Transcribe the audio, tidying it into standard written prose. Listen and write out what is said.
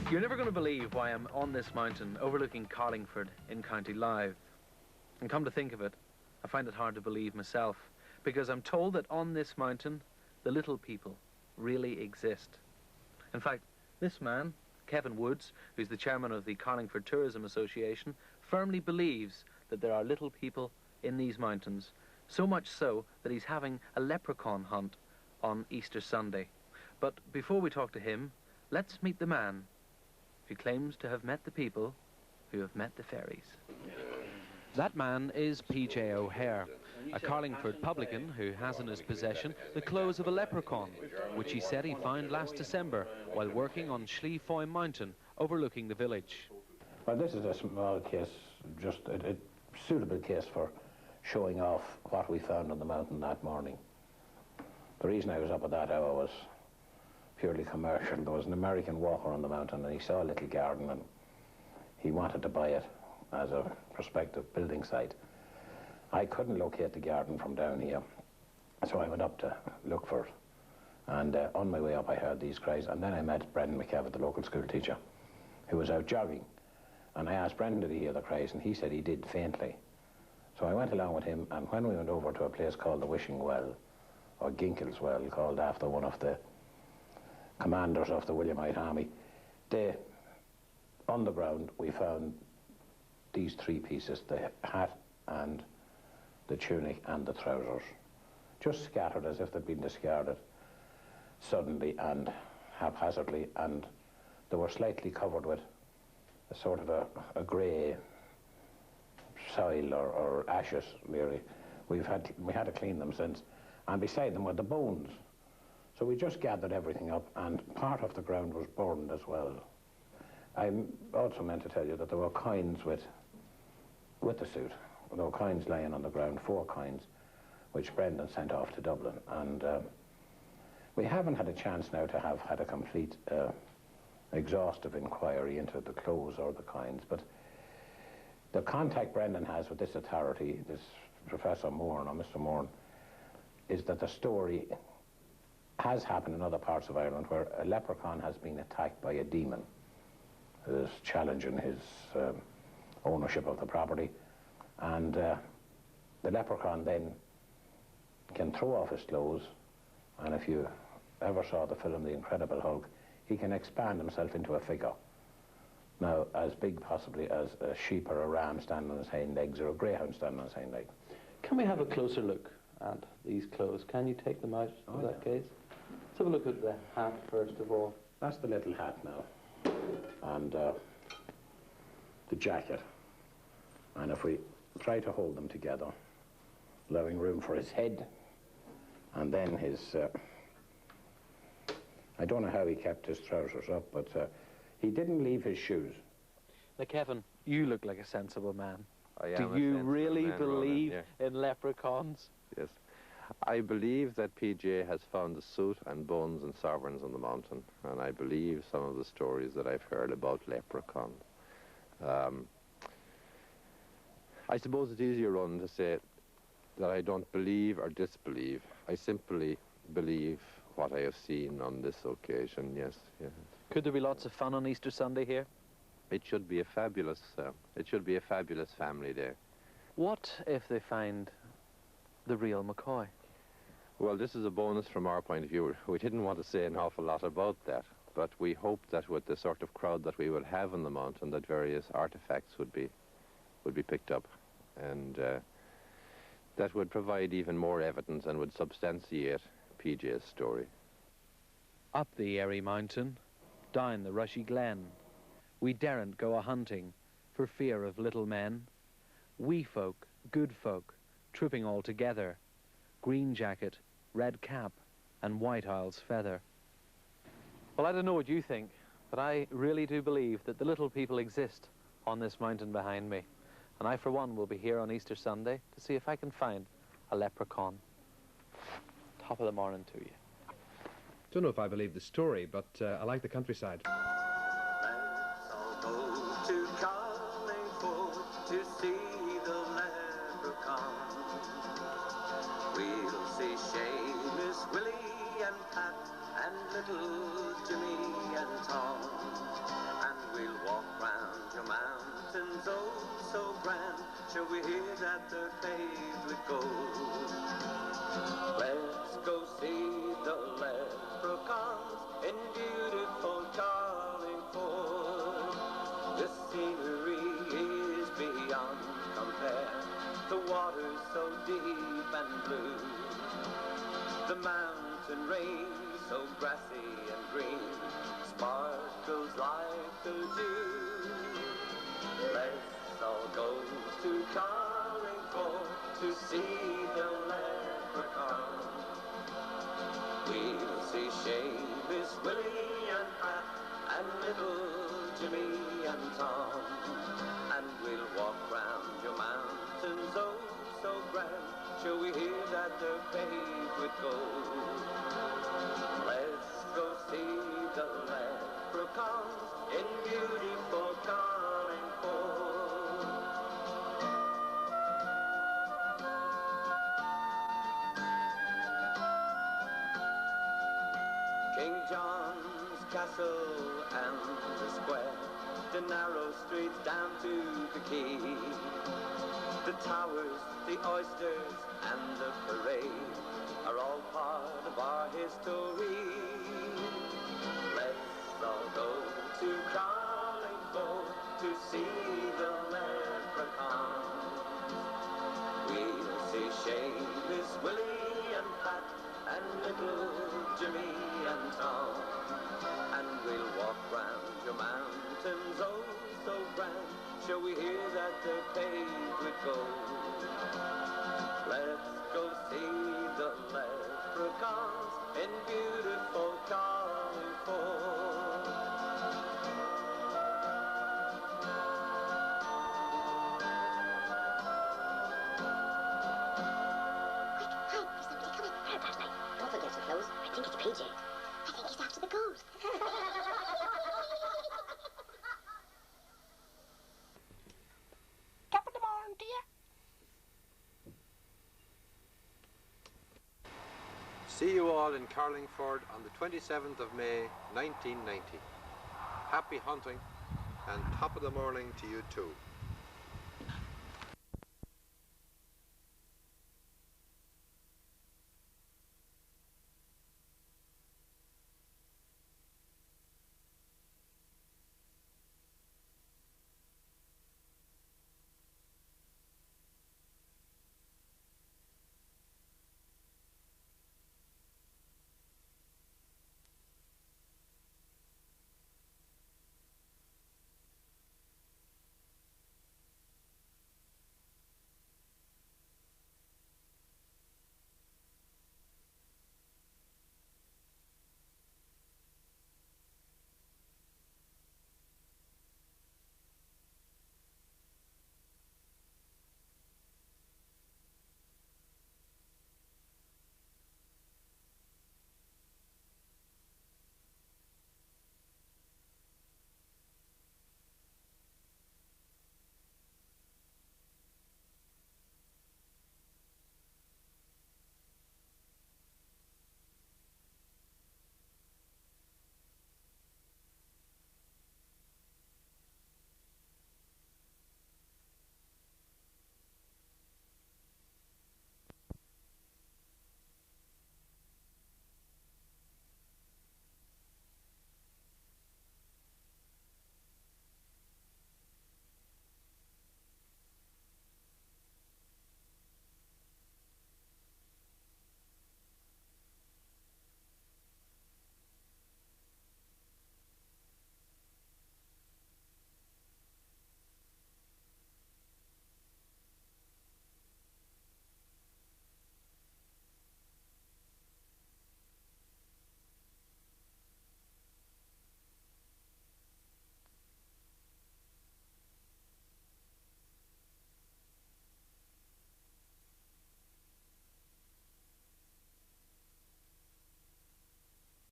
You're never going to believe why I'm on this mountain overlooking Carlingford in County Louth. And come to think of it, I find it hard to believe myself, because I'm told that on this mountain, the little people really exist. In fact, this man, Kevin Woods, who's the chairman of the Carlingford Tourism Association, firmly believes that there are little people in these mountains, so much so that he's having a leprechaun hunt on Easter Sunday. But before we talk to him, let's meet the man who claims to have met the people who have met the fairies. That man is P.J. O'Hare, a Carlingford publican who has in his possession the clothes of a leprechaun, which he said he found last December while working on Schleefoy Mountain, overlooking the village. Well, this is a small case, just a suitable case for showing off what we found on the mountain that morning. The reason I was up at that hour was purely commercial. There was an American walker on the mountain and he saw a little garden and he wanted to buy it as a prospective building site. I couldn't locate the garden from down here, so I went up to look for it. And on my way up I heard these cries, and then I met Brendan McCavitt, the local school teacher, who was out jogging. And I asked Brendan, did he hear the cries, and he said he did faintly. So I went along with him, and when we went over to a place called the Wishing Well, or Ginkell's Well, called after one of the commanders of the Williamite Army, on the ground we found these three pieces, the hat and the tunic and the trousers, just scattered as if they'd been discarded suddenly and haphazardly, and they were slightly covered with a sort of a grey soil or ashes, really. We had to clean them since, and beside them were the bones. So we just gathered everything up, and part of the ground was burned as well. I also meant to tell you that there were coins with the suit. There were coins lying on the ground, 4 coins, which Brendan sent off to Dublin. And we haven't had a chance now to have had a complete exhaustive inquiry into the clothes or the coins, but the contact Brendan has with this authority, this Professor Moran or Mr. Moran, is that the story has happened in other parts of Ireland where a leprechaun has been attacked by a demon who is challenging his ownership of the property, and the leprechaun then can throw off his clothes, and if you ever saw the film The Incredible Hulk, he can expand himself into a figure. Now, as big possibly as a sheep or a ram standing on his hind legs or a greyhound standing on his hind legs. Can we have a closer look at these clothes? Can you take them out of that case? Let's have a look at the hat first of all. That's the little hat now, and the jacket. And if we try to hold them together, allowing room for his head, and then his, I don't know how he kept his trousers up, but he didn't leave his shoes. Now, Kevin, you look like a sensible man. I am. Do you really believe in leprechauns? Yes. I believe that PJ has found the suit and bones and sovereigns on the mountain, and I believe some of the stories that I've heard about leprechauns. I suppose it's easier, Ron, to say that I don't believe or disbelieve. I simply believe what I have seen on this occasion, yes, yes. Could there be lots of fun on Easter Sunday here? It should be a fabulous family day. What if they find the real McCoy? Well, this is a bonus from our point of view. We didn't want to say an awful lot about that, but we hope that with the sort of crowd that we will have on the mountain, that various artifacts would be picked up, and that would provide even more evidence and would substantiate PJ's story. Up the airy mountain, down the rushy glen, we daren't go a-hunting for fear of little men. Wee folk, good folk, trooping all together, green jacket, red cap, and white owl's feather. Well, I don't know what you think, but I really do believe that the little people exist on this mountain behind me. And I, for one, will be here on Easter Sunday to see if I can find a leprechaun. Top of the morning to you. Don't know if I believe the story, but I like the countryside. Let's all go to Carlingford to see the leprechaun. We'll see Seamus, Willie and Pat and little Jimmy and Tom. mountain range, so grassy and green, sparkles like the dew. Let's all go to Carlingford to see the Leprechaun. We'll see Seamus, Willie and Pat, and little Jimmy and Tom. And we'll walk round your mountains, oh so grand, shall we hear that they're paved with gold. Let's go see the Leprechauns in beautiful Carlingford. King John's castle and the square, the narrow streets down to the quay, the towers, the oysters and the parade are all part of our history. Let's all go to Carlingford to see the Leprechauns. We'll see Seamus, Willie and Pat, and little Jimmy and Tom. And we'll walk round your mountains, oh so grand, shall we hear that they're paved with gold. Let's go see the Leprechauns in beautiful Carlingford. Don't forget your clothes. I think it's PJ. I think he's after the gold. Top of the morning, dear. See you all in Carlingford on the 27th of May, 1990. Happy hunting and top of the morning to you too.